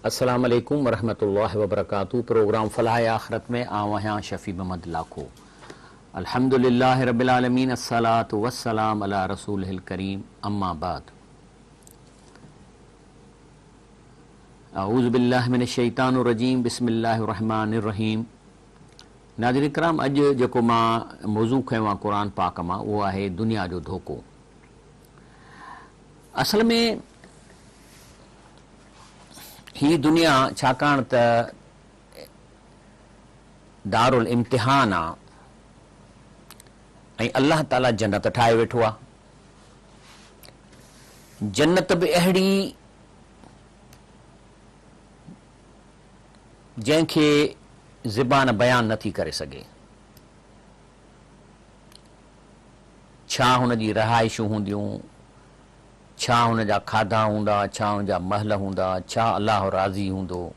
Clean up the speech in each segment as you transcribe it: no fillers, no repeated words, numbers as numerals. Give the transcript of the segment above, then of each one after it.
अस्सलाम वालेकुम वरहमतुल्लाहि वबरकातुहू। प्रोग्राम फलाह आखरत में आवां शफी मोहम्मद लाखो। अल्हम्दुलिल्लाहि रब्बिल आलमीन, अस्सलातु वस्सलाम अला रसूलिल करीम, अम्मा बाद। अऊज़ु बिल्लाहि मिनश शैतानिर रजीम, बिस्मिल्लाहिर रहमानिर रहीम। नाज़रीन किराम, अॼु जेको मां मौज़ू खयो आहे क़ुरान पाक मां, उहो आहे दुनिया जो धोखो। असल में ही दुनिया छाकाणि त दारुल इम्तिहान आहे ऐं अल्लाह ताला जन्नत ठाहे वेठो आहे। जन्नत बि अहिड़ी जंहिंखे ज़बान बयान नथी करे सघे। छा हुन जी रहाइशूं हूंदियूं, छा हुन जा खाधा हूंदा, छा हुन जा महल हूंदा, छा अल्लाह राज़ी हूंदो।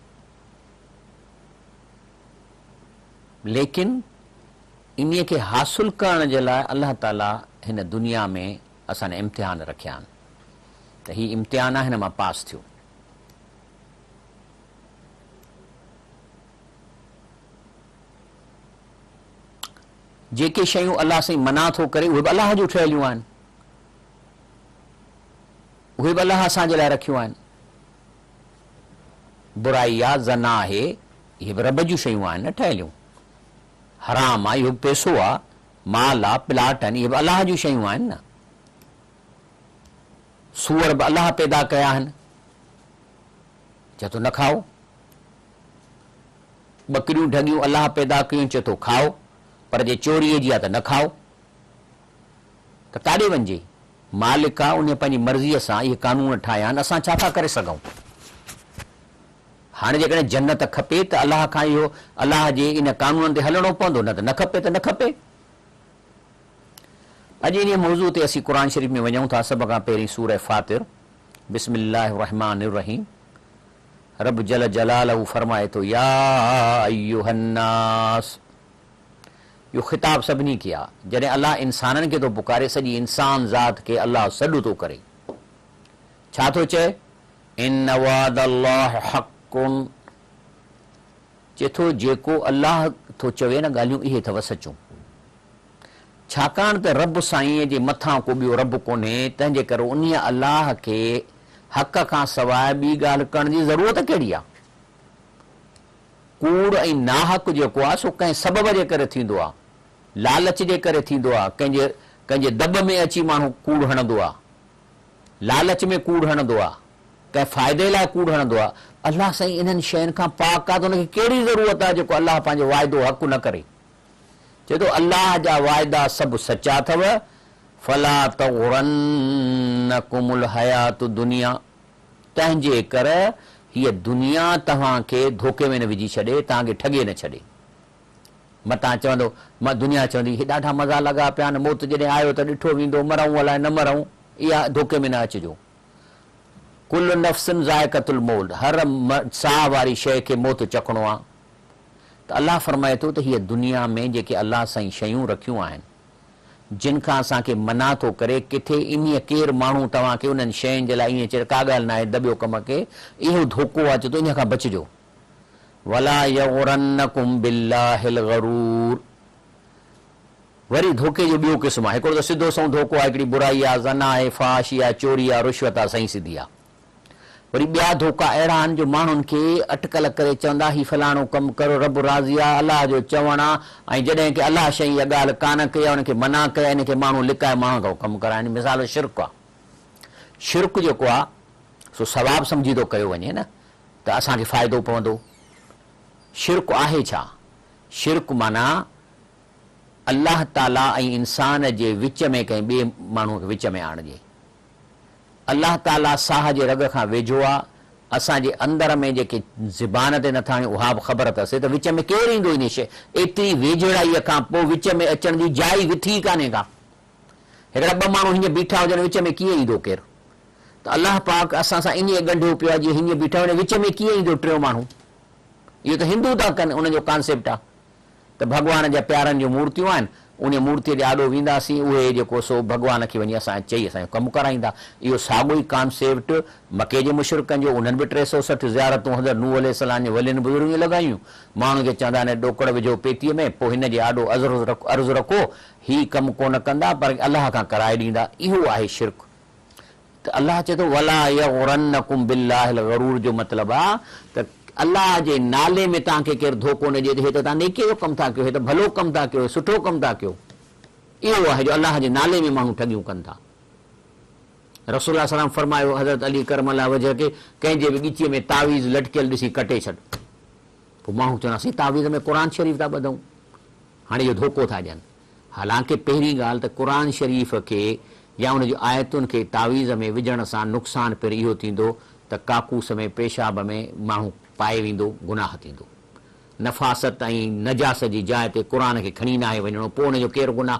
लेकिन इन्हीअ खे हासिल करण जे लाइ अल्लाह ताला हिन दुनिया में असां इम्तिहान रखिया आहिनि। त ही इम्तिहान आहे, हिन मां पास थियो। जेके शयूं अल्लाह सां मना थो करे उहे बि अल्लाह जूं ठहियलियूं आहिनि, उहे बि अल्लाह असांजे लाइ रखियूं आहिनि। बुराई आहे, ज़ना आहे, इहे बि रब जूं शयूं आहिनि न ठहियलियूं। हराम आहे, इहो बि पैसो आहे, माल आहे, प्लाट आहिनि, इहे बि अल्लाह जूं शयूं आहिनि न। सूअर बि अल्लाह पैदा कया आहिनि, चए थो न खाओ। ॿकरियूं ढगियूं अल्लाह पैदा कयूं, चए थो खाओ, पर जे चोरीअ जी आहे त न खाओ। त काॾे वञिजे? मालिक आहे, उन पंहिंजी मर्ज़ीअ सां इहे कानून ठाहिया आहिनि। असां छा था करे सघूं? हाणे जेकॾहिं जन्नत खपे त अल्लाह खां इहो अल्लाह जे इन कानूननि ते हलणो पवंदो, न त न खपे त न खपे। अॼु इन मौज़ू ते असीं क़ुरान शरीफ़ में वञूं था। सभ खां पहिरीं सूरह फातिर, बिस्मिल्लाहिर रहमानिर रहीम। रब जल जलालहू फरमाए थो, या अय्युहन्नास। इहो ख़िताब सभिनी खे आहे। जॾहिं अल्लाह इंसाननि खे थो पुकारे, सॼी इंसान ज़ात खे अल्लाह सॾु थो करे। छा थो चए? इन वादल्लाह हक़्क़ुन। चए थो जेको अल्लाह थो चवे न ॻाल्हियूं, इहे अथव सचूं। छाकाणि त रब साईं जे मथां को ॿियो रब कोन्हे, तंहिंजे करे उन अल्लाह खे हक़ खां सवाइ ॿी ॻाल्हि करण जी ज़रूरत कहिड़ी आहे? कूड़ ऐं नाहक जेको आहे सो कंहिं सबब जे करे थींदो आहे, लालच जे करे थींदो आहे। कंहिंजे दॿ में अची माण्हू कूड़ हणंदो आहे, लालच में कूड़ हणंदो आहे, कंहिं फ़ाइदे लाइ कूड़ हणंदो आहे। अल्लाह साईं इन्हनि शयुनि खां पाक आहे, त हुनखे कहिड़ी ज़रूरत आहे जेको अल्लाह पंहिंजो वाइदो हक़ न करे। चए थो अल्लाह जा वाइदा सभु सचा अथव। फला तग़ुरन्नकुमुल हयातु दुनिया। तंहिंजे करे हीअ दुनिया तव्हांखे धोखे में न विझी छॾे, तव्हांखे ठगे न छॾे। मतां चवंदो, मां दुनिया चवंदी हे ॾाढा मज़ा लॻा पिया आहिनि, मौत जॾहिं आयो त ॾिठो वेंदो, मरूं अलाए न मरूं। इहा धोखे में न अचिजो। कुल नफ़्सिन ज़ाइक़तुल मौत। हर साह वारी शइ खे मौत चखणो आहे। त अल्लाह फरमाए थो त हीअ दुनिया में जेके अल्लाह साईं शयूं रखियूं आहिनि, जिन खां असांखे मना थो करे, किथे इन केरु माण्हू तव्हांखे उन्हनि शयुनि जे लाइ ईअं चए का ॻाल्हि न आहे, दॿियो कम खे, इहो धोखो आहे। चए थो इन खां बचिजो। वला यग़ुरन्नकुम बिल्लाहिल ग़रूर। वरी धोखे जो ॿियो क़िस्म आहे। हिकिड़ो त सिधो सो धोखो आहे, हिकिड़ी बुराई आहे, ज़ना आहे, फाश आहे, चोरी आहे, रुश्वत आहे, सही सिधी आहे। वरी ॿिया धोखा अहिड़ा आहिनि जो माण्हुनि खे अटकल करे चवंदा ही फलाणो कमु करो, रब राज़ी आहे, अल्लाह जो चवणु आहे, ऐं जॾहिं की अल्लाह शइ इहा ॻाल्हि कान कई आहे, उनखे मना कया, इनखे माण्हू लिकाए माण्हू खां कमु कराइनि। मिसाल शिरक आहे। शिरक जेको आहे सो सवाबु सम्झी थो कयो वञे न, त असांखे फ़ाइदो पवंदो। शिरक आहे छा? शिरक माना अल्लाह ताला ऐं इंसान जे विच में कंहिं ॿिए माण्हूअ खे विच में आणिजे। अल्लाह ताला साह जे रग खां वेझो आहे। असांजे अंदर में जेके ज़बान ते नथा आहियूं उहा बि ख़बर अथसि त विच में केरु ईंदो इन शइ। एतिरी वेझड़ाईअ खां पोइ विच में अचण जी जाइ विथी कान्हे का। हिकिड़ा ॿ माण्हू हीअं बीठा हुजनि, विच में कीअं ईंदो केरु? त अल्लाह पाक असां सां इन ॻंढियो पियो आहे, जीअं हीअं बीठा हुजनि, विच में कीअं ईंदो टियों माण्हू? इहो त हिंदू था कनि, उनजो कॉन्सेप्ट आहे। त भॻवान जा प्यारनि जूं मूर्तियूं आहिनि, उन मूर्तीअ जे आॾो वेंदासीं, उहे जेको सो भॻवान खे वञी असां चई असांजो कमु कराईंदा। इहो साॻियो ई कॉन्सेप्ट मके जे मुशरिकनि जो, उन्हनि बि 360 ज़ियारतूं हज़रत नूह अलैहिस्सलाम जे वलियुनि बुज़ुर्गनि लॻायूं। माण्हुनि खे चवंदा आहिनि ॾोकड़ विझो पेतीअ में, पोइ हिन जे आॾो अर्ज़ु रखो, हीउ कमु कोन कंदा पर अलाह खां कराए ॾींदा। इहो आहे शिरक। त अलाह चए थो वला यग़ुरन्नकुम बिल्लाहिल ग़रूर जो मतिलबु आहे त अलाह जे नाले में तव्हांखे केरु धोखो न ॾिए त हे त तव्हां नेकीअ जो कमु था कयो, हे त भलो कमु था कयो, सुठो कमु था कयो। इहो आहे जो अलाह जे नाले में माण्हू ठगियूं कनि था। रसूल सलाम फरमायो हज़रत अली करमल्ला वजह खे कंहिंजे बि ॻिचीअ में तावीज़ लटकियल ॾिसी कटे छॾ। पोइ माण्हू चवंदासीं तावीज़ में क़ुर शरीफ़ था ॿधूं, हाणे इहो धोखो था ॾियनि। हालांकि पहिरीं ॻाल्हि त क़ुर शरीफ़ खे या उनजी आयतुनि खे तावीज़ में विझण सां नुक़सानु पहिरीं इहो थींदो त काकूस में पेशाब में माण्हू पाए वेंदो, गुनाह थींदो। नफ़ासत ऐं नजास जी जाइ ते क़ुर खे खणी न आहे वञिणो, पोइ हुनजो केरु गुनाह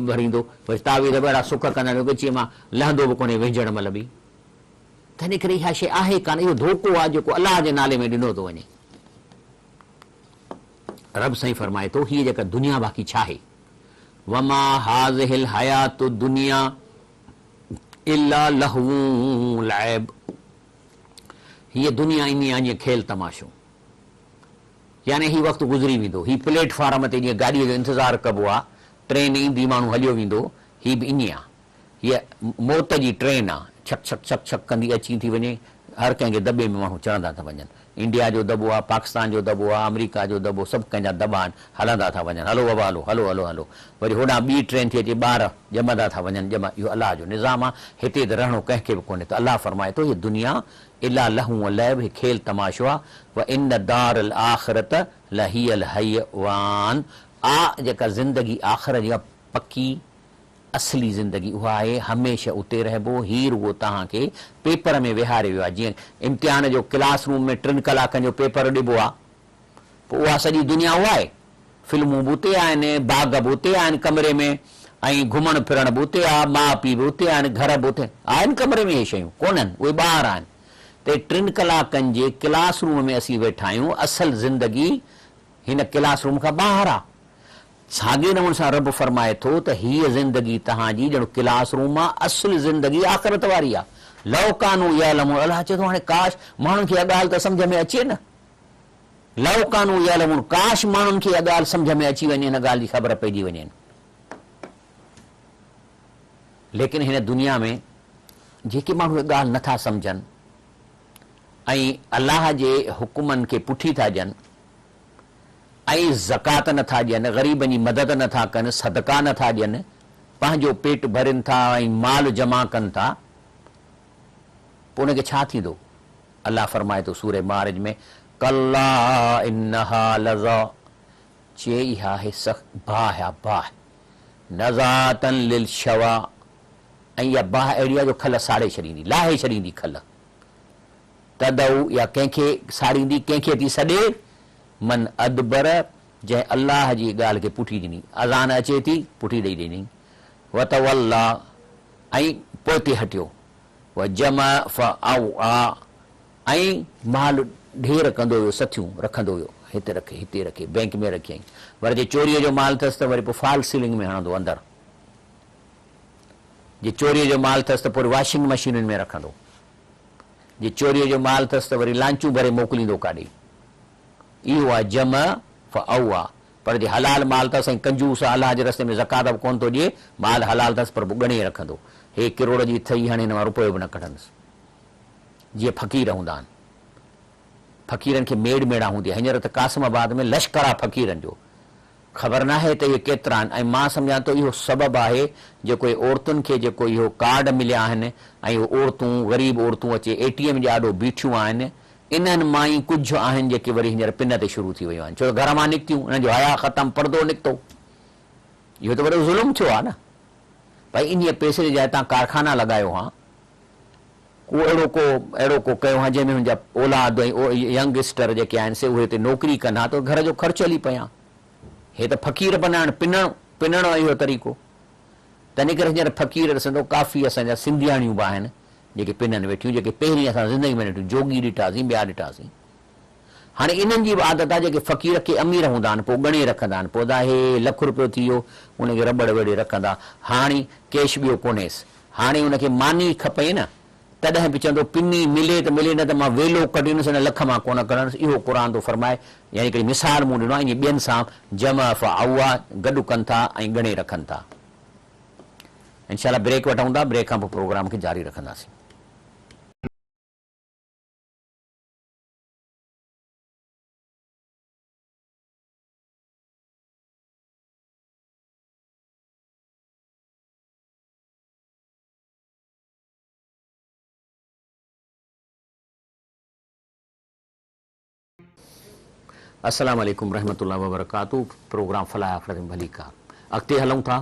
भरींदो। वरी तावीज़ अहिड़ा सुख कंदा आहिनि ॻिचीअ मां लहंदो बि कोन्हे विझण महिल बि। त हिन करे इहा शइ आहे कान, इहो धोखो आहे जेको अलाह जे नाले में ॾिनो थो वञे। रब साईं फरमाए थो हीअ जेका दुनिया बाक़ी छा आहे, वमा हाज़िहिल हयातु दुनिया इल्ला लहवुन लइब, हीअ दुनिया इन आहे जीअं खेल तमाशो। यानी हीउ वक़्तु गुज़री वेंदो, हीउ प्लेटफॉर्म ते जीअं गाॾीअ जो इंतज़ारु कबो आहे, ट्रेन ईंदी माण्हू हलियो वेंदो, हीअ बि ईअं आहे। हीअ मौत जी ट्रेन आहे, छक छक छक छक कंदी अची थी वञे, हर कंहिंखे दॿे में माण्हू चढ़ंदा था वञनि। इंडिया जो दॿो आहे, पाकिस्तान जो दॿो आहे, अमेरिका जो दॿो, सभु कंहिंजा दॿा आहिनि, हलंदा था वञनि, हलो बाबा हलो हलो हलो हलो। वरी होॾां ॿी ट्रेन थी अचे, ॿार ॼमंदा था वञनि, इहो अलाह जो निज़ाम आहे। हिते त रहणो कंहिंखे बि कोन्हे। त अलाह फरमाए थो हीअ दुनिया इला लहू लैब, हीउ खेल तमाशो आहे। व इन दार आख़िरत लहियल हयवान, आ जेका ज़िंदगी आख़िर जी पकी असली ज़िंदगी उहा आहे, हमेशह उते रहिबो। हीर उहो तव्हांखे पेपर में विहारे वियो आहे। जीअं इम्तिहान जो क्लास रूम में 3 कलाकनि जो पेपर ॾिबो आहे, पोइ उहा सॼी दुनिया उहा आहे। फिल्मूं बि उते आहिनि, बाग़ बि उते आहिनि कमरे में, ऐं घुमण फिरण बि उते आहे, माउ पीउ बि उते आहिनि, घर बि उते आहिनि, कमरे में इहे शयूं कोन्हनि, उहे ॿाहिरि आहिनि। त 3 कलाकनि जे क्लास रूम में असीं वेठा आहियूं, असल ज़िंदगी हिन क्लास रूम खां ॿाहिरि आहे। साॻिए नमूने सां रब फरमाए थो त हीअ ज़िंदगी तव्हांजी ॼण क्लास रूम आहे, असुल ज़िंदगी आख़िरत वारी आहे। लव कानू यअलमून, अलाह चए थो हाणे काश माण्हुनि खे इहा ॻाल्हि त सम्झ में अचे न। लव कानू यअलमून, काश माण्हुनि खे इहा ॻाल्हि सम्झ में अची वञे, हिन ॻाल्हि जी ख़बर पइजी वञे। लेकिन हिन दुनिया में जेके माण्हू इहा ॻाल्हि नथा सम्झनि ऐं अलाह जे हुकुमनि खे पुठी था ॾियनि ऐं ज़कात नथा ॾियनि, ग़रीबनि जी मदद नथा कनि, सदका नथा ॾियनि, पंहिंजो पेट भरनि था ऐं माल जमा कनि था, पोइ उनखे छा थींदो? अलाह फरमाए थो सूरे मारिज में, कल्ला इन्नहा लज़ा, चए इहा आहे सख़्त बाह आहे, बाह नज़ातन लिल शवा, ऐं इहा बाह अहिड़ी आहे जो खल साड़े छॾींदी, लाहे छॾींदी खल। तदऊ या कंहिंखे साड़ींदी, कंहिंखे थी सॾे, मन अदबर, जंहिं अलाह जी ॻाल्हि खे पुठी ॾिनी। अज़ान अचे थी पुठी ॾेई ॾिनी, वतवल्ला, ऐं पोइ हटियो, व जम फअवा, ऐं माल ढेर कंदो हुयो, सथियूं रखंदो हुयो, हिते रखे हिते रखे, बैंक में रखियईं। वरी जे चोरीअ जो माल अथसि त वरी पोइ फॉल सीलिंग में हणंदो अंदरि, जे चोरीअ जो माल अथसि त पोइ वॉशिंग मशीनुनि में रखंदो, जे चोरीअ जो माल अथसि त वरी लांचूं भरे मोकिलींदो काॾे। इहो आहे जम फअवा। पर जे हलाल माल अथसि ऐं कंजूस अलाह जे रस्ते में ज़कात बि कोन थो ॾिए, माल हलाल अथसि पर ॻणे रखंदो, हे किरोड़ जी थई हाणे हिन मां रुपयो बि न कढंदुसि। जीअं फ़क़ीर हूंदा आहिनि, फ़क़ीरनि खे मेड़ मेड़ा हूंदी आहे। हींअर त कासिमाबाद में लश्कर आहे फ़क़ीरनि जो, ख़बर न आहे त इहे केतिरा आहिनि। ऐं मां सम्झां थो इहो सबबु आहे जेको औरतुनि खे जेको इहो कार्ड मिलिया आहिनि, ऐं औरतूं ग़रीब औरतूं अचे ATM जे आॾो बीठियूं आहिनि, इन्हनि मां ई कुझु आहिनि जेके वरी हींअर पिन ते शुरू थी वियूं आहिनि, छो त घर मां निकितियूं, उन्हनि जो हया ख़तमु, पर्दो निकितो। इहो त वॾो ज़ुल्म थियो आहे न। भई इन पैसे जे जाइ तव्हां कारखाना लॻायो हा, को अहिड़ो को कयो हा जंहिंमें मुंहिंजा औलाद ऐं यंगस्टर जेके आहिनि से उहे हिते नौकिरी कनि हा, त घर जो ख़र्चु हली पिया। हे त फ़क़ीर बनाइण, पिनण इहो तरीक़ो। तंहिं करे हींअर फ़क़ीर ॾिसंदो, काफ़ी असांजा सिंधियाणियूं बि आहिनि जेके पिननि वेठियूं, जेके पहिरीं असां ज़िंदगी में ॾिठियूं, जोगी ॾिठासीं, ॿिया ॾिठासीं। हाणे इन्हनि जी बि आदत आहे जेके फ़क़ीर खे अमीर हूंदा आहिनि पोइ ॻणे रखंदा आहिनि पोइ हे लख रुपियो थी वियो उनखे रबड़ वेड़े रखंदा हाणे कैश ॿियो कोन्हेसि हाणे उनखे मानी खपे न तॾहिं बि चवंदो पिनी मिले त मिले न त मां वेलो कढींदुसि हिन लख मां कोन कढंदुसि इहो क़ुर थो फरमाए यानी हिकिड़ी मिसाल मूं ॾिनो आहे ईअं ॿियनि सां जमा फआ गॾु कनि था ऐं ॻणे रखनि था इंशाल्लाह ब्रेक वठूं था ब्रेक खां पोइ प्रोग्राम खे जारी रखंदासीं अस्सलाम वालेकुम रहमतुल्लाहि व बरकातहू प्रोग्राम फलाह भली का अॻिते हलूं था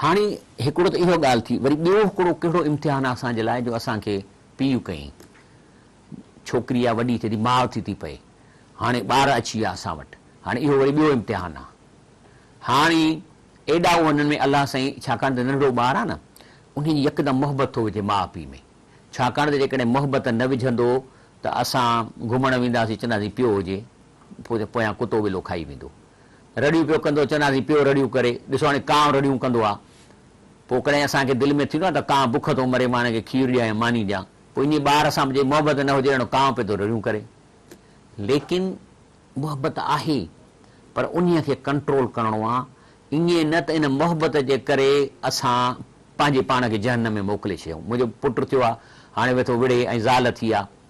हाणे हिकिड़ो त इहो ॻाल्हि थी वरी ॿियो हिकिड़ो कहिड़ो इम्तिहान आहे असांजे लाइ जो असांखे पीउ कयईं छोकिरी आहे वॾी थिए थी माउ थी पए हाणे ॿार अची विया असां वटि हाणे इहो वरी ॿियो इम्तिहान आहे हाणे एॾा हुननि में अलाह साईं छाकाणि त नंढड़ो ॿारु आहे न उन जी यकदमि मोहबत थो विझे माउ पीउ में छाकाणि त जेकॾहिं मोहबत न विझंदो त असां घुमणु वेंदासीं चवंदासीं पियो हुजे पोइ पोयां कुतो विलो खाई वेंदो रड़ियूं पियो कंदो चवंदासीं पियो रड़ियूं करे ॾिसो हाणे कांव रड़ियूं कंदो आहे पोइ कॾहिं असांखे दिलि में थींदो आहे त कांव बुख थो मरे मां हिनखे खीरु ॾियां या मानी ॾियां पोइ इन ॿार सां मुंहिंजी मोहबत न हुजे अहिड़ो कांव पियो थो रड़ियूं करे लेकिन मोहबत आहे पर उन खे कंट्रोल करिणो आहे ईअं न त इन मोहबत जे करे असां पंहिंजे पाण खे जहन्नम में मोकिले छॾियूं मुंहिंजो पुटु थियो आहे हाणे वेठो विड़े ऐं ज़ाल थी आहे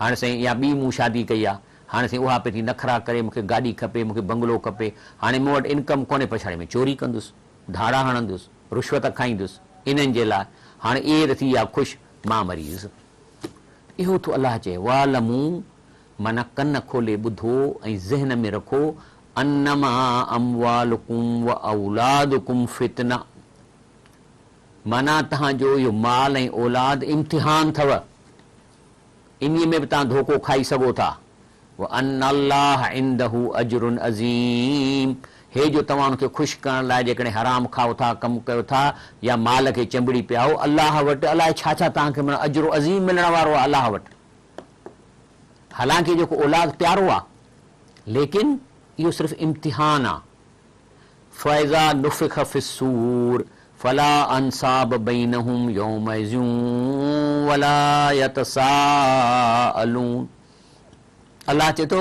हाणे साईं या ॿी मूं शादी कई आहे हाणे साईं उहा पई थी नखरा करे मूंखे गाॾी खपे मूंखे बंगलो खपे हाणे मूं वटि इनकम कोन्हे पछाड़े में चोरी कंदुसि धाड़ा हणंदुसि रुश्वत खाईंदुसि इन्हनि जे लाइ हाणे एर थी आहे ख़ुशि मां मरी वियुसि इहो थो अलाह चए वालमू माना कन खोले ॿुधो ऐं ज़हन में रखो अन्नमा अमवालुकुम व औलादुकुम फितना माना तव्हांजो इहो माल ऐं औलाद इम्तिहान अथव इन में बि तव्हां धोखो खाई सघो था वअन अल्लाह इंदहु अजरुन अज़ीम हे जो तव्हां हुनखे ख़ुशि करण लाइ जेकॾहिं हराम खाओ था कमु कयो था या माल खे चंबिड़ी पियाओ अलाह वटि अलाए छा छा तव्हांखे माना अजरु अज़ीम मिलण वारो आहे अलाह वटि हालांकि जेको औलाद प्यारो आहे लेकिन इहो सिर्फ़ु इम्तिहान आहे फ़ैज़ा नुफ़िख़ फ़िस्सूर फला अंसाब बैनहुम यौमइज़िन वला यतसाअलून अलाह चए थो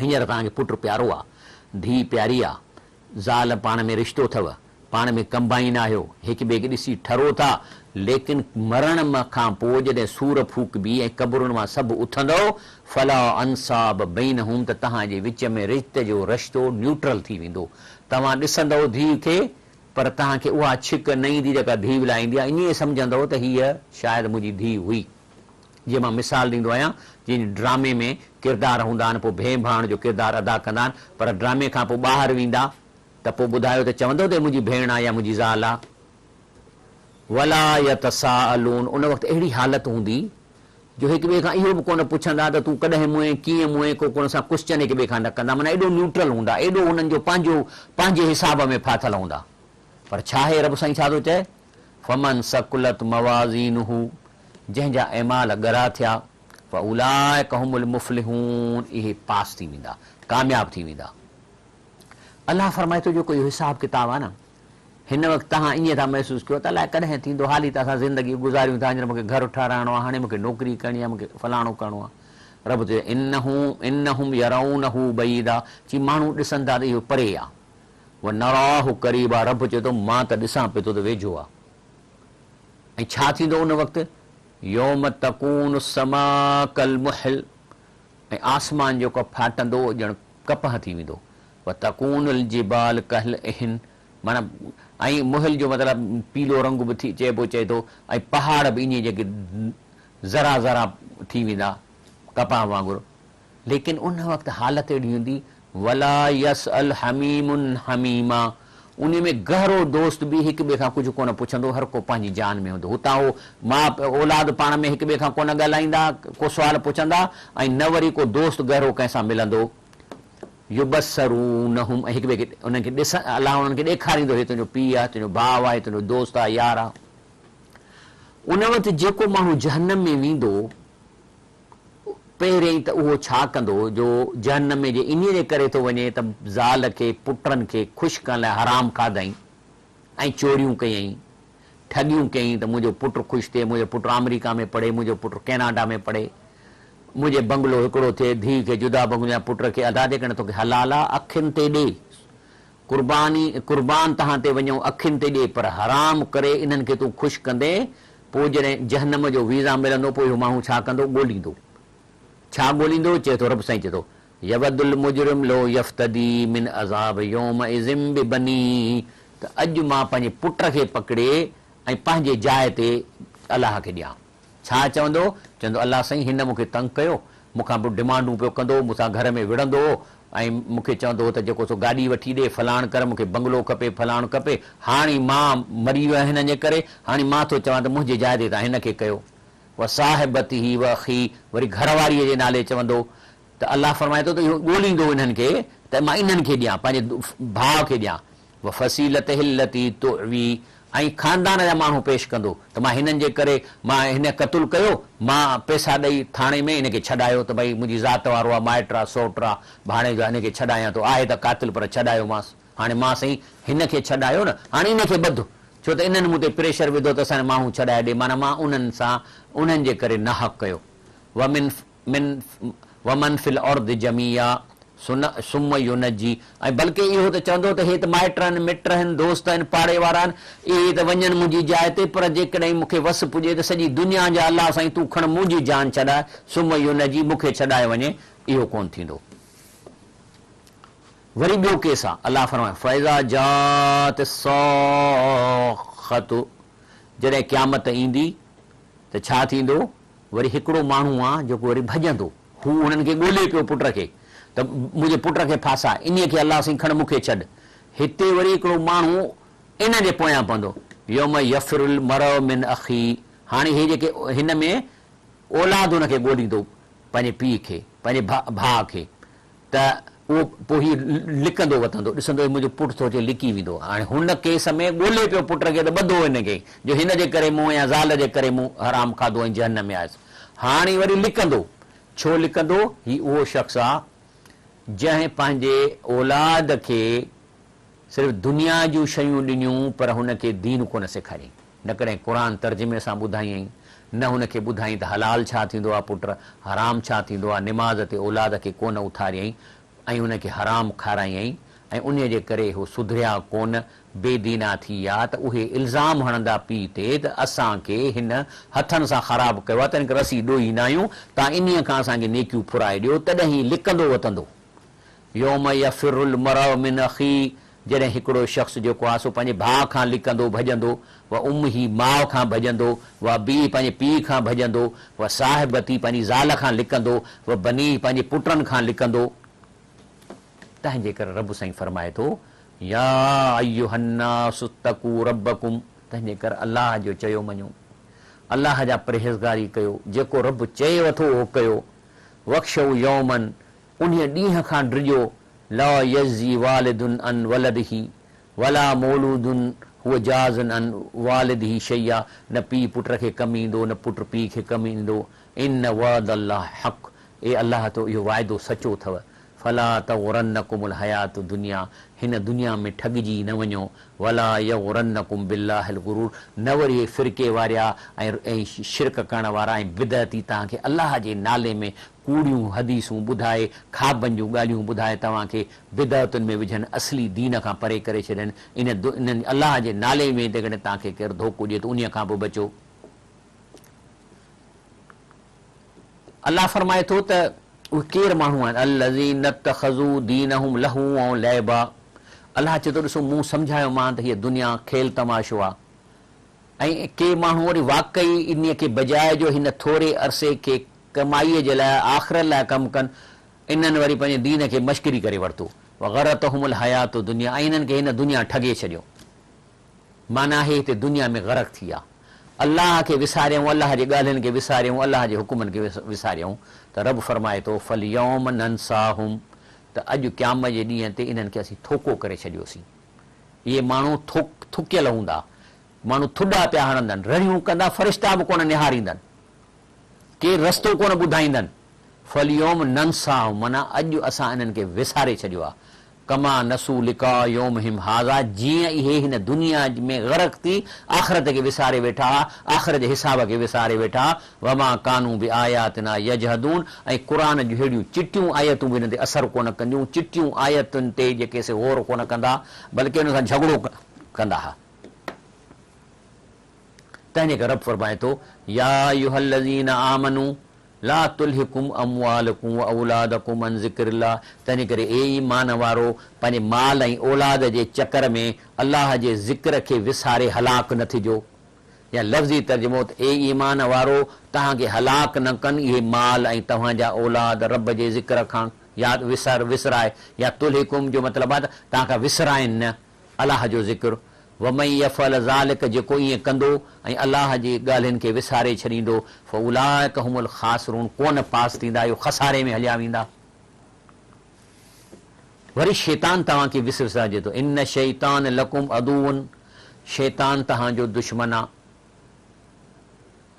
हींअर तव्हांखे पुटु प्यारो आहे धीउ प्यारी आहे ज़ाल पाण में रिश्तो अथव पाण में कंबाइन आहियो हिकु ॿिए खे ॾिसी ठरो था लेकिन मरण खां पोइ जॾहिं सूर फूक बि ऐं क़बरुनि मां सभु उथंदो फला अंसाब बैनहुम त तव्हांजे विच में रिश्ते जो रिश्तो न्यूट्रल थी वेंदो तव्हां ॾिसंदव धीउ खे पर तव्हांखे उहा छिक न ईंदी जेका धीउ लाइ ईंदी आहे ईअं सम्झंदव त हीअ शायदि मुंहिंजी धीउ हुई जीअं मां मिसाल ॾींदो आहियां जीअं ड्रामे में किरदार हूंदा आहिनि पोइ भेण भाण जो किरदारु अदा कंदा आहिनि पर ड्रामे खां पोइ ॿाहिरि वेंदा त पोइ ॿुधायो त चवंदो त मुंहिंजी भेण आहे या मुंहिंजी ज़ाल आहे वला यतसाअलून उन वक़्तु अहिड़ी हालत हूंदी जो हिक ॿिए खां इहो बि कोन पुछंदा त तूं कॾहिं मुंहुं कीअं मुंहुं को कोन सां क्वेश्चन हिक ॿिए खां न कंदा माना एॾो न्यूट्रल हूंदा एॾो हुननि जो पंहिंजे हिसाब में फाथल हूंदा पर छा आहे रब साईं छा थो चए फमन सकुलत मवाज़ीनुहु जंहिंजा ऐमाल ॻरा थिया फउलाइक हुमुल मुफ़्लिहून इहे पास थी वेंदा कामयाब थी वेंदा अलाह फरमाए थो जेको इहो हिसाब किताब आहे न हिन वक़्तु तव्हां ईअं था महसूसु कयो त अलाए कॾहिं थींदो हाली त असां ज़िंदगी गुज़ारियूं था हींअर मूंखे घरु ठाराइणो आहे हाणे मूंखे नौकिरी करणी आहे मूंखे फलाणो करिणो आहे रब चए इन्नहुम यरौनहु बईदा चई माण्हू ॾिसनि था त इहो परे आहे उहो नराहु क़रीब आहे रब चए थो मां त ॾिसां पियो थो त वेझो आहे ऐं छा थींदो उन वक़्तु यौम तकून समा कल मुहल ऐं आसमान जेको फाटंदो ॼण कपह थी वेंदो व तकून जिबाल कहल इहिन माना ऐं मुहल जो मतिलबु पीलो रंग बि थी चइबो चए थो ऐं पहाड़ बि ईअं जेके ज़रा ज़रा थी वेंदा कपाह वांगुरु लेकिन उन वक़्तु हालत अहिड़ी हूंदी वला यस अल हमीमुन हमीमा उन में गहरो दोस्त बि हिक ॿिए खां कुझु कोन पुछंदो हर को पंहिंजी जान में हूंदो हुतां उहो माउ औलाद पाण में हिक ॿिए खां कोन ॻाल्हाईंदा को सुवाल पुछंदा ऐं न वरी को दोस्त गहरो कंहिंसां मिलंदो युबसरूनहुम हिक ॿिए खे उन्हनि खे ॾिस अलाह उन्हनि खे ॾेखारींदो हे तुंहिंजो पीउ आहे तुंहिंजो भाउ आहे तुंहिंजो दोस्त आहे यार आहे उन वक़्तु जेको माण्हू जहन्नम में वेंदो पहिरियों त उहो छा कंदो जो जहन्नम जे इन जे करे थो वञे त ज़ाल खे पुटनि खे ख़ुशि करण लाइ हराम खाधई ऐं चोरियूं कयईं, ठगियूं कयईं त मुंहिंजो पुटु ख़ुशि थिए, मुंहिंजो पुटु अमेरिका में पढ़े, मुंहिंजो पुटु कैनेडा में पढ़े, मुंहिंजे बंगलो हिकिड़ो थिए, धीउ खे जुदा बंगलो, पुट खे अदा जे करे तोखे हलाल आहे, अखियुनि ते ॾे कुर्बान तव्हां ते वञो, अखियुनि ते ॾे, पर हराम करे इन्हनि खे तूं ख़ुशि कंदे पोइ जॾहिं जहन्नम जो वीज़ा मिलंदो पोइ इहो माण्हू छा कंदो, ॻोल्हींदो। छा ॻोल्हींदो? चए थो रब साईं चए थो यवदुल मुजरिम लो यफ्तदी मिन अज़ाब यौम इज़िम बिबनी, त अॼु मां पंहिंजे पुट खे पकिड़े ऐं पंहिंजे जाइ ते अलाह खे ॾियां। छा चवंदो? चवंदो अलाह साईं हिन मूंखे तंग कयो, मूंखां पोइ डिमांडूं पियो कंदो, मूंसां घर में विढ़ंदो ऐं मूंखे चवंदो त जेको सो गाॾी वठी ॾे, फलाण कर, मूंखे बंगलो खपे, फलाण खपे, हाणे मां मरी वियो आहियां हिन जे करे, हाणे मां थो चवां त मुंहिंजे जाइ ते तव्हां हिन खे कयो। व साहिबती ही व अखी, वरी घरवारीअ जे नाले चवंदो त अलाह फरमाए थो त इहो ॻोल्हींदो इन्हनि खे त मां इन्हनि खे ॾियां, पंहिंजे भाउ खे ॾियां। व फसीलत हिलती तुवी, ऐं ख़ानदान जा माण्हू पेश कंदो त मां हिननि जे करे मां हिन क़तूल कयो, मां पैसा ॾेई थाणे में हिनखे छॾायो त भई मुंहिंजी ज़ात वारो आहे, माइट आहे, सौट आहे, भाणे जो हिनखे छॾायां थो, आहे त कातिल पर छॾायोमांसि, हाणे मां साईं हिन खे छॾायो न, हाणे इनखे ॿध, छो त इन्हनि मूं ते प्रेशर विधो त असांजो माण्हू छॾाए ॾे, माना मां उन्हनि सां उन्हनि जे करे नाहक कयो। वमन फिल औरद जमिया सुम युनजी, ऐं बल्कि इहो त चवंदो त हे त माइट आहिनि, मिट आहिनि, दोस्त आहिनि, पाड़े वारा आहिनि, इहे त वञनि मुंहिंजी जाइ ते, पर जेकॾहिं मूंखे वस पुॼे त सॼी दुनिया जा अलाह साईं तूं खण मुंहिंजी जान छॾाए, सुम युनजी, मूंखे छॾाए वञे, इहो कोन थींदो। वरी ॿियो केस आहे, अलाह फरमाए फैज़ा जात सौखत, जॾहिं क़यामत ईंदी त छा थींदो? वरी हिकिड़ो माण्हू आहे जेको वरी भॼंदो, हू उन्हनि खे ॻोल्हे पियो पुट खे त मुंहिंजे पुट खे फासा, इन खे अलाह साईं खण मूंखे छॾ। हिते वरी हिकिड़ो माण्हू इन जे पोयां पवंदो, यौम यफिरुल मरउ मिन अखी, हाणे हे जेके हिन में औलाद हुनखे ॻोल्हींदो पंहिंजे पीउ खे, पंहिंजे भाउ खे, त उहो पोइ हीउ लिकंदो वठंदो, ॾिसंदो मुंहिंजो पुटु थो अचे लिकी वेंदो। हाणे हुन केस में ॻोल्हे पियो पुट खे त ॿधो हिनखे, जो हिन जे करे मूं या ज़ाल जे करे मूं हराम खाधो ऐं जहन्नम में आयुसि। हाणे वरी लिकंदो, छो लिकंदो? ही उहो शख़्स आहे जंहिं पंहिंजे औलाद खे सिर्फ़ु दुनिया जूं शयूं ॾिनियूं पर हुनखे दीन कोन सेखारियईं, न कॾहिं क़ुर तर्जुमे सां ॿुधायईं, न हुनखे ॿुधाईं त हलाल छा थींदो आहे पुट, हराम छा थींदो आहे, निमाज़ ते औलाद खे कोन उथारियईं ऐं हुनखे हराम खारायईं, ऐं उन जे करे हू सुधरिया कोन, बेदीना थी विया, त उहे इल्ज़ाम हणंदा पीउ ते त असांखे हिन हथनि सां ख़राबु कयो आहे त हिनखे रसी ॾोहींदा आहियूं, तव्हां इन्हीअ खां असांखे नेकियूं फुराए ॾियो, तॾहिं ही लिकंदो वतंदो। यौम यफिरुल मरउ मिन अखी, जॾहिं हिकिड़ो शख़्स जेको आहे सो पंहिंजे भाउ खां लिकंदो भॼंदो, व ही माउ खां भॼंदो, व बी पंहिंजे पीउ खां भॼंदो, व साहिबती पंहिंजी ज़ाल खां लिकंदो, व बनी पंहिंजे पुटनि खां लिकंदो। तंहिंजे करे रब साईं फरमाए थो या अय्युहन्नासु तक़ू रब्बकुम, तंहिंजे करे अलाह जो चयो मञो, अलाह जा परहेज़गारी कयो, जेको रब चएव थो उहो कयो। वख्शौ यौमन, उन्हीअ ॾींहं खां डिॼो, ला यज़ी वालिदुन अन वलदिही वला मौलूदुन हुअ जाज़न अन वालिदिही शैया, न पीउ पुट खे कमु ईंदो, न पुट पीउ खे कमु ईंदो। इन वअदल्लाह हक़, ए अलाह तो इहो वाइदो सचो अथव। फला तग़ुरन्नकुमुल हयातु दुनिया, हिन दुनिया में ठॻिजी न वञो। वला यग़ुरन्नकुम बिल्लाहिल गुरूर, न वरी फिरके वारा ऐं शिरक करण वारा ऐं बिदअती तव्हांखे अलाह जे नाले में कूड़ियूं हदीसूं ॿुधाए, खाबनि जूं ॻाल्हियूं ॿुधाए तव्हांखे बिदअतुनि में विझनि, असली दीन खां परे करे छॾनि। इन्हनि अलाह जे नाले में जेकॾहिं तव्हांखे केरु धोखो ॾिए त उन खां पोइ बचो। अलाह फरमाए थो त उहे केरु माण्हू आहिनि, अल्लज़ीन तख़ज़ू दीनहुम लहू ऐं लैबा। अलाह चए थो ॾिसो मूं सम्झायो मां त हीअ दुनिया खेल तमाशो आहे, ऐं के माण्हू वरी वाक़ई इन खे बजाए जो हिन थोरे अरसे खे कमाईअ जे लाइ आख़िरत लाइ कमु कनि, इन्हनि वरी पंहिंजे दीन खे मश्करी करे वरितो। वग़रतहुमुल हयातु दुनिया, ऐं इन्हनि खे हिन दुनिया ठगे छॾियो, माना हे हिते दुनिया में ग़रक़ थी विया। अलाह खे विसारियऊं, अलाह जे ॻाल्हियुनि खे विसारियऊं, अलाह जे हुकुमनि खे विसारियऊं। त रब फरमाए थो फल यौम नंसाहुम, त अॼु क़यामत जे ॾींहं ते इन्हनि खे असीं थोको करे छॾियोसीं। इहे माण्हू थुकियल हूंदा, माण्हू थुॾा पिया हणंदनि, रड़ियूं कंदा, फ़रिश्ता बि कोन निहारींदनि, केरु रस्तो कोन ॿुधाईंदनि, फलियोम नंसा माना अॼु असां इन्हनि खे विसारे छॾियो आहे कमा नसू लिका योम हिम हाज़ा जीअं इहे हिन दुनिया में ग़रक़ थी आख़िरत खे विसारे वेठा आख़िरत जे हिसाब खे विसारे वेठा वमा कानू बि आयातना यजहदून ऐं क़ुर जूं हेड़ियूं चिटियूं आयतूं बि हिन ते असरु कोन कंदियूं चिटियूं आयतुनि ते जेके से गौर कोन कंदा बल्कि हुन सां झगड़ो कंदा हुआ तंहिंजे करे रब फरमाए थो या अय्युहल्लज़ीना आमनू ला तुल्हिकुम अमवालकुम व औलादकुम अन ज़िक्रिल्लाह तंहिंजे करे ए ईमान वारो पंहिंजे माल ऐं औलाद जे चकर में अलाह जे ज़िक्र खे विसारे हलाक न थिजो या लफ़्ज़ी तर्जुमो त ए ईमान वारो तव्हांखे हलाक न कनि इहे माल ऐं तव्हांजा औलाद रब जे ज़िक्र खां या विसराए या तुल्हिकुम जो मतिलबु आहे त तव्हांखां विसराइनि न अलाह जो ज़िक्र वमई यफ़ल ज़ालिक जेको ईअं कंदो ऐं अलाह जी ॻाल्हियुनि खे विसारे छॾींदो फउलाइक हुमुल ख़ासिरून कोन पास थींदा इहो खसारे में हलिया वेंदा वरी शैतान तव्हांखे विसारिजे थो इन शैतान लकुम अदुवन शैतान तव्हांजो दुश्मन आहे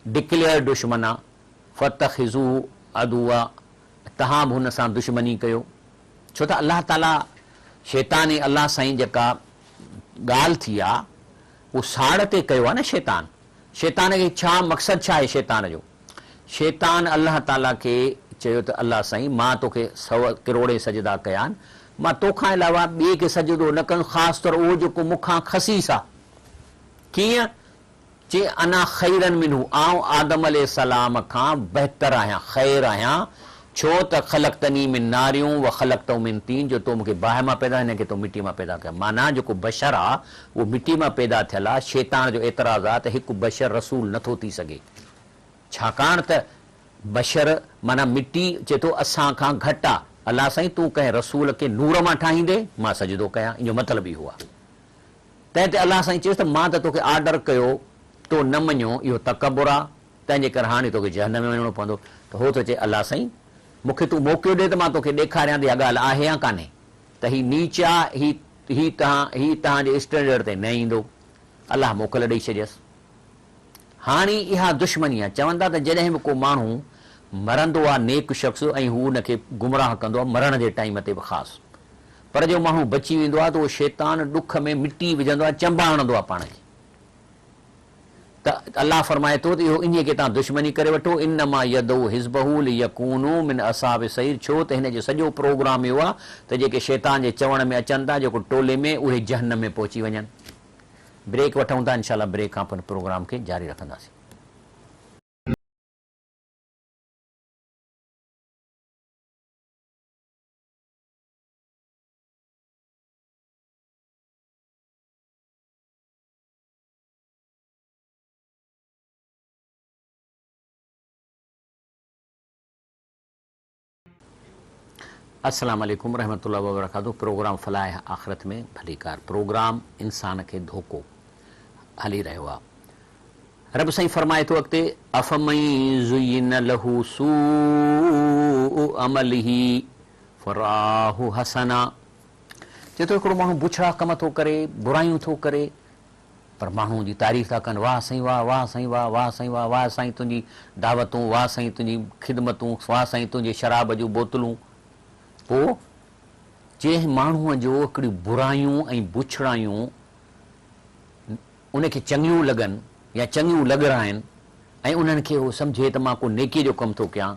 डिक्लेयर दुश्मन आहे फतखिज़ू अदुआ तव्हां बि हुन सां दुश्मनी कयो छो त अलाह ताला शैतान ऐं अलाह साईं जेका ॻाल्हि थी आहे उहो साड़ ते कयो आहे न शैतान शैतान खे छा मक़सदु छा आहे शैतान जो शैतान अलाह ताला खे चयो त अलाह साईं मां तोखे 100 करोड़ सजदा कया आहिनि मां तोखां अलावा ॿिए खे सजदो न कनि ख़ासि तौरु उहो जेको मूंखां खसीस आहे कीअं चे अना ख़ैरन मिनहू आउं आदम अलैहिस्सलाम खां बहितर आहियां ख़ैर आहियां छो त ख़लक़तनी मिन नारियूं व ख़लक़तहू मिन तीन जो तो मूंखे बाहि मां पैदा हिन खे तो मिटी मां पैदा कया माना जेको बशर आहे उहो मिटी मां पैदा थियल आहे शैतान जो एतिराज़ आहे त हिकु बशर रसूल नथो थी सघे छाकाणि त बशर माना मिटी चए थो असां खां घटि आहे अलाह साईं तूं कंहिं रसूल खे नूर मां ठाहींदे मां सजदो कयां इहो मतिलबु इहो आहे तंहिं ते अलाह साईं चएसि त मां त तोखे ऑर्डर कयो तो न मञो इहो तकबुर आहे तंहिंजे करे हाणे तोखे जहन्नम में वञिणो पवंदो त हो थो चए अलाह साईं मूंखे तूं मौक़ो ॾे त मां तोखे ॾेखारियां त इहा ॻाल्हि आहे या कान्हे त ही नीच आहे ही तव्हांजे स्टैंडर्ड ते न ईंदो अलाह मोकल ॾेई छॾियसि हाणे इहा दुश्मनी आहे चवनि था त जॾहिं बि को माण्हू मरंदो आहे नेक शख़्स ऐं हू हुनखे गुमराह कंदो आहे मरण जे टाइम ते बि ख़ासि पर जो माण्हू बची वेंदो आहे त उहो शैतान ॾुख में मिटी विझंदो आहे चंबा हणंदो आहे पाण खे त अलाह फरमाए थो त इहो इन खे तव्हां दुश्मनी करे वठो इन मां यदो हिज़बहू लियकूनू मिन असाब सईर छो त हिन जो सॼो प्रोग्राम इहो आहे त जेके शैतान जे चवण में अचनि था जेको टोले में उहे जहन्नम में पहुची वञनि ब्रेक वठूं था इंशाल्लाह ब्रेक खां पोइ प्रोग्राम खे जारी रखंदासीं अस्सलाम वालेकुम रहमतुल्लाहि व बरकातहू प्रोग्राम फलाह आख़िरत में भलीकार प्रोग्राम इंसान खे धोखो हली रहियो आहे रब साईं फरमाए थो अॻिते अफमई ज़ुय्यिन लहू सूउ अमलिही फराहु हसना चए थो हिकिड़ो माण्हू बुछड़ा कम थो करे बुरायूं थो करे पर माण्हू जी तारीफ़ था कनि वाह साईं वाह वाह साईं वाह वाह साईं वाह वाह साईं तुंहिंजी दावतूं वाह साईं तुंहिंजी ख़िदमतूं वाह साईं तुंहिंजी शराब जूं बोतलूं पोइ जंहिं माण्हूअ जो हिकिड़ियूं बुरायूं ऐं बुछड़ायूं उनखे चङियूं लॻनि या चङियूं लॻराइनि ऐं उन्हनि खे उहो सम्झे त मां को नेकी जो कमु थो कयां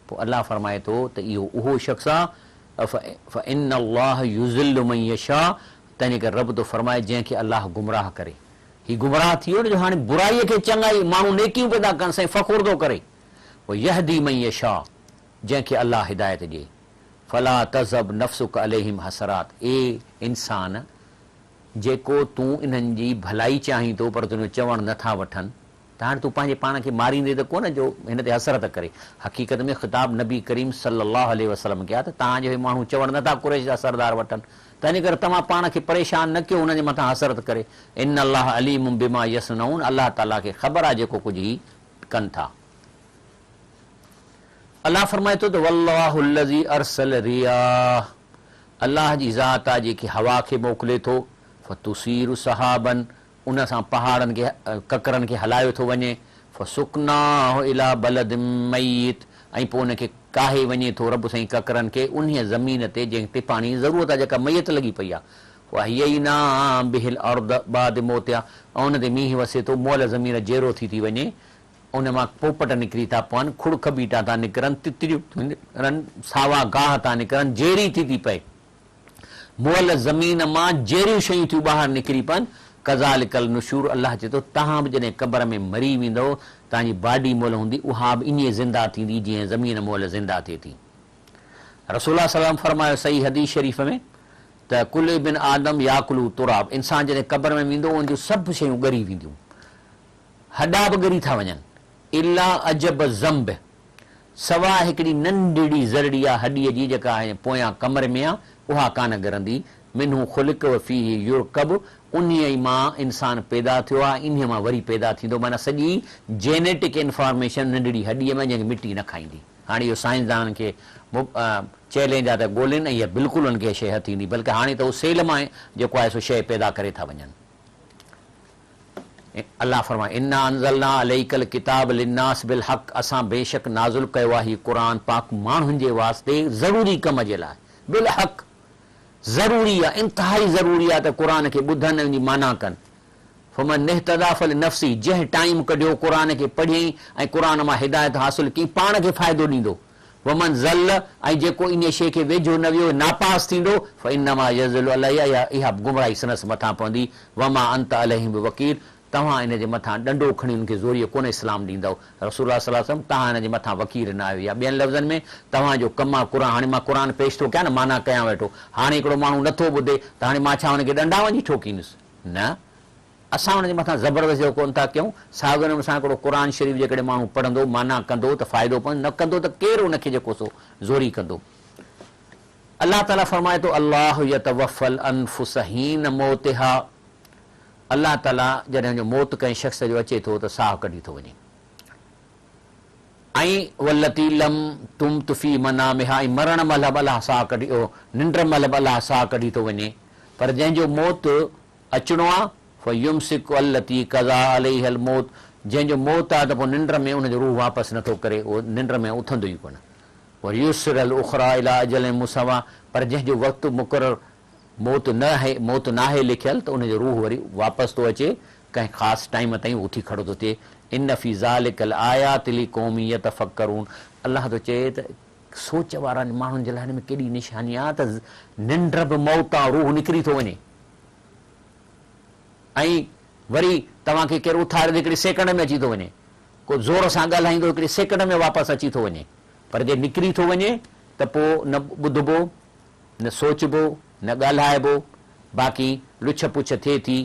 पोइ अलाह फरमाए थो त इहो उहो शख़्स आहे फ़इन अल्लाह युज़िल्लु मन यशा तंहिंजे करे रब थो फरमाए जंहिंखे अलाह गुमराह करे हीउ गुमराह थी वियो न जो हाणे बुराईअ खे चङाई माण्हू नेकियूं पैदा कनि साईं फ़ख़ुर थो करे पोइ यहदी मन यशा जंहिंखे अलाह हिदायत ॾिए फला तज़ब नफ़्सुक अलैहिम हसरात ए इंसान जेको तूं इन्हनि जी भलाई चाहीं थो पर तुंहिंजो चवणु नथा वठनि त हाणे तूं पंहिंजे पाण खे मारींदे त कोन जो हिन ते हसरत करे हक़ीक़त में ख़िताब नबी करीम सल्लल्लाहु अलैहि वसल्लम कया त तव्हांजो हे माण्हू चवणु नथा कुरैश जा सरदार वठनि तंहिंजे करे तव्हां पाण खे परेशान न कयो हुनजे मथां हसरत करे इन अल्लाह अलीम बिमा यसनऊन अलाह ताला खे ख़बर आहे जेको कुझु ही कनि था अलाह फरमाए थो त वल्लाहु अल्लज़ी अरसल रियाह अलाह जी ज़ात आहे जेकी हवा खे मोकिले थो फतुसीरु सहाबन उन सां पहाड़नि खे ककरनि खे हलायो थो वञे फसुकनाहु इला बलदिन मय्यित ऐं पोइ उनखे काहे वञे थो रब साईं ककरनि खे उन ज़मीन ते जंहिं ते पाणी जी ज़रूरत आहे, जेका मैयत लॻी पई आहे, उहा हीअ ई न बिहिल अर्द बाद मौत आहे, ऐं हुन ते मींहुं वसे थो, मोल ज़मीन जेरो थी वञे, उन मां पोपट निकिरी था पवनि, खुड़ख बीटा था निकिरनि, तितरियूं निकिरनि, सावा गाह था निकिरनि, जेरी थी पए, मोल ज़मीन मां जहिड़ियूं शयूं थियूं ॿाहिरि निकिरी पवनि। कज़ालिकल नुशूर, अलाह चए थो तव्हां बि जॾहिं क़बर में मरी वेंदव, तव्हांजी बाडी मोल हूंदी, उहा बि ईअं ज़िंदा थींदी जीअं ज़मीन मोल ज़िंदा थिए थी। रसूल सलाम फरमायो सही हदीस शरीफ़ में त कुल बिन आदम याकुलू तुराब, इंसान जॾहिं क़बर में वेंदो उनजूं सभु शयूं ॻरी वेंदियूं, हॾा बि ॻरी था वञनि, इला अजब ज़ंब, सवाइ हिकिड़ी नंढड़ी ज़रड़ी आहे हॾीअ जी जेका पोयां कमर में आहे, उहा कान ॻरंदी। मिन्हू ख़ुलिक फी युरकब, उन ई मां इंसान पैदा थियो आहे, इन मां वरी पैदा थींदो, माना सॼी जेनेटिक इंफॉर्मेशन नंढड़ी हॾीअ में जंहिंखे मिटी न खाईंदी। हाणे इहो साइंसदान खे चैलेंज आहे त ॻोल्हिनि, ऐं इहा बिल्कुलु उनखे शइ थींदी, बल्कि हाणे त उहो सेल मां जेको आहे सो शइ पैदा करे था वञनि। अलाह फरमाए इन्ना अंज़लना अलैकल किताब लिन्नास बिल हक़, असां बेशक नाज़ुल कयो आहे हीउ क़ुर पाक माण्हुनि जे वास्ते ज़रूरी कम जे लाइ, बिल हक़ ज़रूरी आहे, इंतिहाई ज़रूरी आहे त क़ुर खे ॿुधनि ऐं माना कनि। फमन इह्तदा फल नफ़्सी, जंहिं टाइम कढियो क़ुर खे पढ़ियईं ऐं क़ुर मां हिदायत हासिल कई, पाण खे फ़ाइदो ॾींदो। वमन ज़ल, ऐं जेको इन शइ खे वेझो न वियो नापास थींदो, फइन्नमा यज़िलु अलैहा, इहा गुमराही सनस मथां पवंदी। वमा अंत अलैहिम बिवकील, तव्हां इन जे मथां ॾंडो खणी उनखे ज़ोरीअ कोन इस्लाम ॾींदव। रसूलुल्लाह सल्लल्लाहु अलैहि वसल्लम तव्हां हिन जे मथां वकील न आहियो, या ॿियनि लफ़्ज़नि में तव्हांजो कमु आहे क़ुर। हाणे मां क़ुर पेश थो कयां न, माना कयां वेठो, हाणे हिकिड़ो माण्हू नथो ॿुधे त हाणे मां छा हुनखे ॾंडा वञी ठोकींदुसि? न, असां हुनजे मथां ज़बरदस्ती कोन था कयूं। साॻियो नमूने सां हिकिड़ो क़ुर शरीफ़ जेकॾहिं माण्हू पढ़ंदो, माना कंदो त फ़ाइदो पवंदो, न कंदो त केरु उनखे जेको सो ज़ोरी कंदो। अलाह ताला फरमाए थो अल्लाह यतवफ़ल अनफुस हीन मौतिहा, अलाह ताला जॾहिं जो मौत कंहिं शख़्स जो अचे थो त साहु कढी थो वञे। ऐं वलती लम तुम तुफ़ी मनामिहा, ऐं मरण महिल बि अलाह साहु कढी, निंड महिल बि अलाह साहु कढी थो वञे। पर जंहिंजो मौत अचिणो आहे फयुमसिक अल्लती कज़ा अलैहल मौत, जंहिंजो मौत आहे त पोइ निंड में उनजो रूह वापसि नथो करे, उहो निंड में उथंदो ई कोन। वरी युसरल उखरा इला अजल मुसवा, पर जंहिंजो वक़्तु मुक़ररु मौत न आहे लिखियल, त उनजो रूह वरी वापसि थो अचे कंहिं ख़ासि टाइम ताईं उथी खड़ो थो थिए। इन फी ज़ालिकल आयात लिक़ौमी यतफ़क्करून, अलाह थो चए त सोच वारा माण्हुनि जे लाइ हिन में केॾी निशानी आहे त निंड बि मौत आहे, रूह निकिरी थो वञे, ऐं वरी तव्हांखे केरु उथारे हिकिड़ी सेकंड में अची थो वञे, को ज़ोर सां ॻाल्हाईंदो हिकिड़ी सेकंड में वापसि अची थो वञे। पर जे निकिरी थो वञे त पोइ न ॿुधबो, न सोचबो, न ॻाल्हाइबो, बाक़ी लुछ पुछ थिए थी,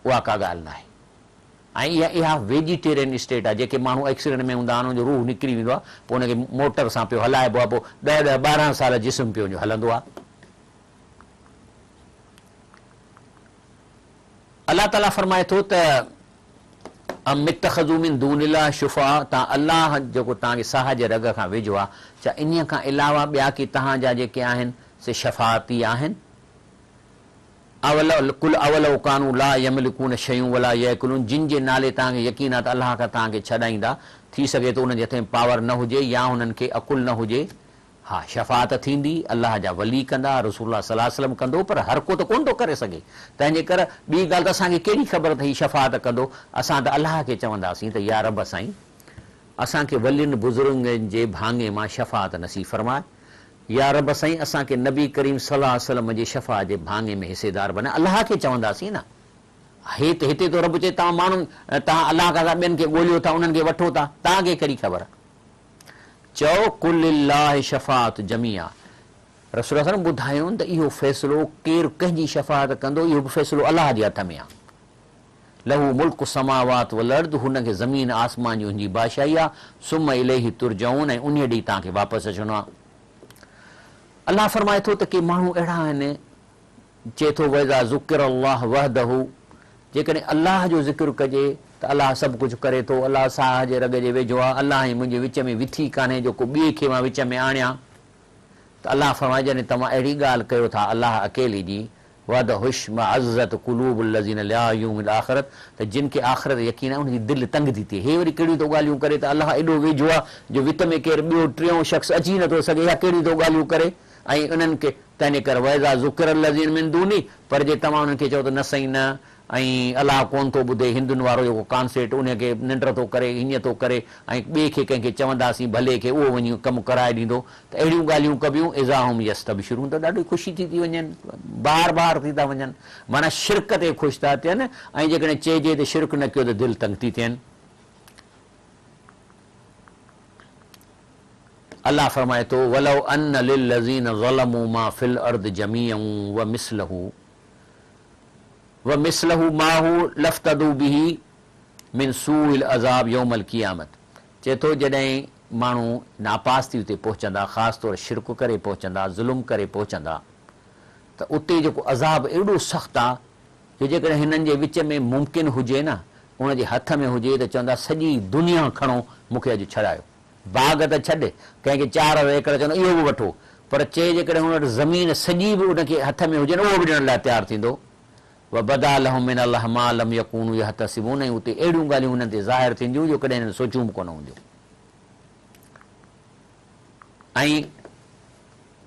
उहा का ॻाल्हि न आहे। ऐं इहा वेजिटेरियन स्टेट आहे, जेके माण्हू एक्सीडेंट में हूंदा आहिनि, उनजो रूह निकिरी वेंदो आहे, पोइ हुनखे मोटर सां पियो हलाइबो आहे, पोइ 10-12 साल जिस्म पियो हलंदो आहे। अलाह ताला फरमाए थो त अमितखज़ू मिन दूनिल्लाह शुफा, तव्हां अलाह जेको तव्हांखे साह जे रग खां वेझो आहे, छा इन खां अलावा ॿिया की तव्हांजा जेके आहिनि से शफ़ाती आहिनि? कुल अवल कानू ला यमलिकून शयूं वला यकुलून, जिन जे नाले तव्हांखे यकीन आहे त अलाह खां तव्हांखे छॾाईंदा, थी सघे थो उनजे हथ में पावर न हुजे या हुननि खे अकुल न हुजे। हा, शफ़ात थींदी, अलाह जा वली कंदा, रसूलुल्लाह सल्लल्लाहु अलैहि वसल्लम कंदो, पर हर को त कोन थो करे सघे। तंहिंजे करे ॿी ॻाल्हि त असांखे कहिड़ी ख़बर त हीअ शफ़ात कंदो? असां त अलाह खे चवंदासीं त या रब साईं असांखे वलियुनि बुज़ुर्गनि जे भाङे मां शफ़ात नसीब फरमाए, या रब साईं असांखे नबी करीम सल्लल्लाहु अलैहि वसल्लम जे शफ़ा जे भाङे में हिसेदार बने। अलाह खे चवंदासीं न, हिते तो रब चए तव्हां माण्हू तव्हां अलाह खां ॿियनि खे ॻोल्हियो था, उन्हनि खे वठो था, तव्हांखे कहिड़ी ख़बर? चओ कुल लिल्लाहि शफ़ाअत जमीआ, रसूल सल्लल्लाहु अलैहि वसल्लम ॿुधायो त इहो फ़ैसिलो केरु कंहिंजी शफ़ाअत कंदो, इहो बि फ़ैसिलो अलाह जे हथ में आहे। लहू मुल्क समावात वल अर्द, हुनखे ज़मीन आसमान जी हुनजी बादशाही आहे। सुम इलैहि तुरजऊन, ऐं उन ॾींहुं तव्हांखे वापसि अचिणो आहे। अलाह फरमाए थो त के माण्हू अहिड़ा आहिनि, चए थो वइज़ा ज़ुकिर अल्लाह वहदहू, जेकॾहिं अलाह जो ज़िक्र कजे त अलाह सभु कुझु करे थो, अलाह साह जे रग जे वेझो आहे, अलाह ई मुंहिंजे विच में विथी कान्हे जेको ॿिए खे मां विच में आणियां। त अलाह फरमाए जॾहिं तव्हां अहिड़ी ॻाल्हि कयो था अलाह अकेले जी, वदहुश मअज़्ज़त क़ुलूबुल लज़ीना ला युमिनून आख़िरत, त जिन खे आख़िरत यकीन आहे उनजी दिलि तंग थी थिए। हे वरी कहिड़ियूं थो ॻाल्हियूं करे, त अलाह एॾो वेझो आहे जो विच में केरु ॿियो टियों शख़्स अची नथो सघे, या कहिड़ियूं थो ॻाल्हियूं करे। ऐं उन्हनि खे तंहिंजे करे वइज़ा ज़ुकिरल लज़ीन मिन दूनी, पर जे तव्हां उन्हनि खे चओ त न साईं न, ऐं अलाह कोन थो ॿुधे, हिंदुनि वारो जेको कॉन्सेप्ट उनखे निंड थो करे, हीअं थो करे, ऐं ॿिए खे कंहिंखे चवंदासीं भले खे उहो वञी कमु कराए ॾींदो, त अहिड़ियूं ॻाल्हियूं कबियूं इज़ाहुम यस्तबशिरून, त ॾाढी ख़ुशी थी वञनि, बार बार थी था वञनि, माना शिरक ते ख़ुशि था थियनि। ऐं जेकॾहिं चइजे त शिरक न कयो त दिलि तंग थी थियनि। अलाह फरमाए थो वलौ अन्न लिल्लज़ीन ज़लमू मा फिल अर्द जमीअन व मिस्लहु माहु लफ्तदू बिही मिन सूइल अज़ाब यौमल क़ियामत। चए थो जॾहिं माण्हू नापास थी उते पहुचंदा, ख़ासि तौर शिरक करे पहुचंदा, ज़ुल्म करे पहुचंदा, त उते जेको अज़ाब एॾो सख़्तु आहे जो जेकॾहिं हिननि जे विच में मुमकिन हुजे न, उनजे हथ में हुजे त चवंदा सॼी दुनिया खणो, मूंखे अॼु छॾायो, बाग़ त छॾ, कंहिंखे 4 एकड़ चवंदो इहो बि वठो, पर चए जेकॾहिं हुन वटि ज़मीन सॼी बि उनखे हथ में हुजे न, उहो बि ॾियण लाइ तयारु थींदो। वबदा लहुम मिनल्लाहि मा लम यकूनू यहतसिबून, ऐं उते अहिड़ियूं ॻाल्हियूं हुननि ते ज़ाहिर थींदियूं जो कॾहिं हिननि सोचियूं बि कोन हूंदियूं। ऐं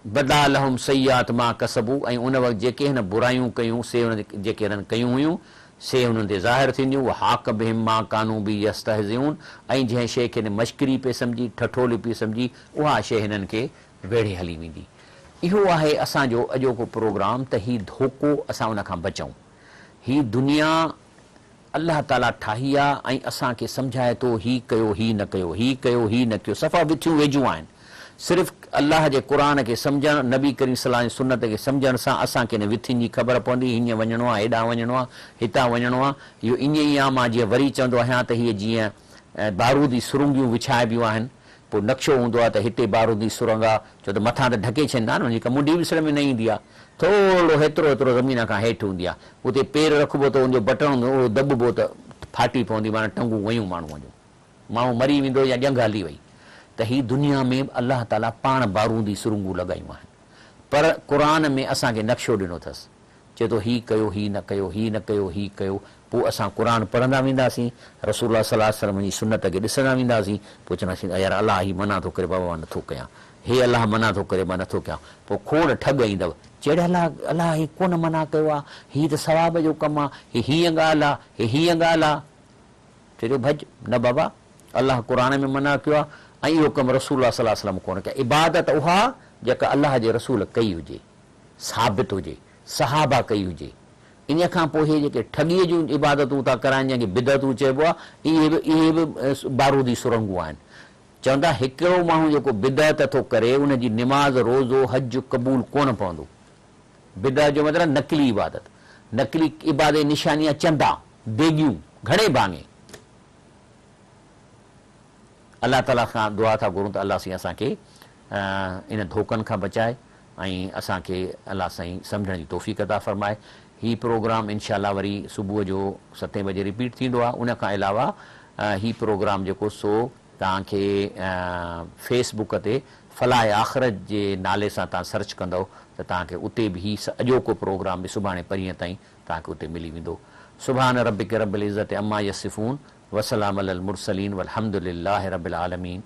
बदा लहुम सय्यात मा कसबू, ऐं उन वक़्तु जेके हिन बुरायूं कयूं से हुन जेके हिननि कयूं हुयूं से हुननि ते ज़ाहिर थींदियूं। हाक बिहिम मा कानू बि यस्तहज़िऊन, ऐं जंहिं शइ खे हिन मश्करी पे सम्झी, ठठोली पई सम्झी, उहा शइ हिननि खे वेढ़े हली वेंदी। इहो आहे असांजो अॼोको प्रोग्राम, त हीउ धोखो असां उन खां बचूं। ही दुनिया अलाह ताला ठाही आहे ऐं असांखे सम्झाए थो हीउ कयो, हीउ न कयो, हीउ कयो, हीउ न कयो, सफ़ा विथियूं वेझूं आहिनि। सिर्फ़ु अलाह जे क़ुर खे सम्झणु, नबी करीम सल्लल्लाहु अलैहि वसल्लम सुन्नत खे सम्झण सां असांखे हिन विथियुनि जी ख़बर पवंदी, हीअं वञिणो आहे, हेॾां वञिणो आहे, हितां वञिणो आहे। इहो ईअं ई आहे, मां जीअं वरी चवंदो आहियां त हीअ जीअं बारूदी सुरंगियूं विछाइबियूं आहिनि, पोइ नक्शो हूंदो आहे त हिते बारूदी सुरंग आहे, छो त मथां त ढके छॾींदा न, जेका मुंडी बि सिर में न ईंदी आहे, थोरो हेतिरो ज़मीन खां हेठि हूंदी आहे, उते पेर रखिबो त उनजो बटण हूंदो, उहो दॿिबो त फाटी पवंदी, माना टंगूं वयूं माण्हूअ जो, माण्हू मरी वेंदो या ॼंग हली वई। त हीअ दुनिया में अलाह ताला पाण बारूदी सुरंगूं लॻायूं आहिनि, पर क़ुर में असांखे नक्शो ॾिनो अथसि, चए थो हीउ कयो, हीउ न कयो, हीउ न कयो, हीउ कयो। पोइ असां क़ुर पढ़ंदा वेंदासीं, रसूल सल्लल्लाहु अलैहि वसल्लम जी सुन्नत खे ॾिसंदा वेंदासीं, पोइ चवंदासीं यार अलाह ही मना थो करे, बाबा मां नथो कयां, हे अलाह मना थो करे, मां नथो कयां। पोइ खोड़ ठग ईंदव, चेड़े अलाह ही कोन मना कयो आहे, हीउ त सवाब जो कमु आहे, हीअं ॻाल्हि आहे, हीअं ॻाल्हि आहे। चइजो भॼ न बाबा, अलाह क़ुर में मना कयो आहे, ऐं इहो कमु रसूल सल्लल्लाहु अलैहि वसल्लम कोन कयो। इबादत उहा जेका अलाह जे रसूल कई हुजे, साबित हुजे, सहाबा कई हुजे। इन खां पोइ इहे जेके ठगीअ जूं इबादतूं था कराइनि, जंहिंखे बिदतूं चइबो आहे, इहे बि बारूदी सुरंगूं आहिनि। चवंदा हिकिड़ो माण्हू जेको बिदत थो करे, उनजी निमाज़, रोज़ो, हज क़बूल कोन पवंदो। बिदत जो मतिलबु नकली इबादत, नकली इबादत निशानियां, चंदा, देगियूं, घणे भाङे। अलाह ताला खां दुआ था घुरूं त अलाह साईं असांखे इन धोखनि खां बचाए ऐं असांखे अलाह साईं सम्झण जी तौफ़ीक़ अता फ़रमाए। हीउ प्रोग्राम इनशाअल्लाह वरी सुबुह जो 7 बजे रिपीट थींदो आहे। उन खां अलावा हीउ प्रोग्राम जेको सो तव्हांखे फेसबुक ते फलाह आख़िरत जे नाले सां तव्हां सर्च कंदव त तव्हांखे उते बि हीउ अॼोको प्रोग्राम बि सुभाणे परीहं ताईं तव्हांखे उते मिली वेंदो। सुभान रब्बिक रब्बिल इज़्ज़ति अम्मा यसिफ़ून वसलाम अलल मुरसलीन वल्हम्दुलिल्लाहि रब्बिल आलमीन।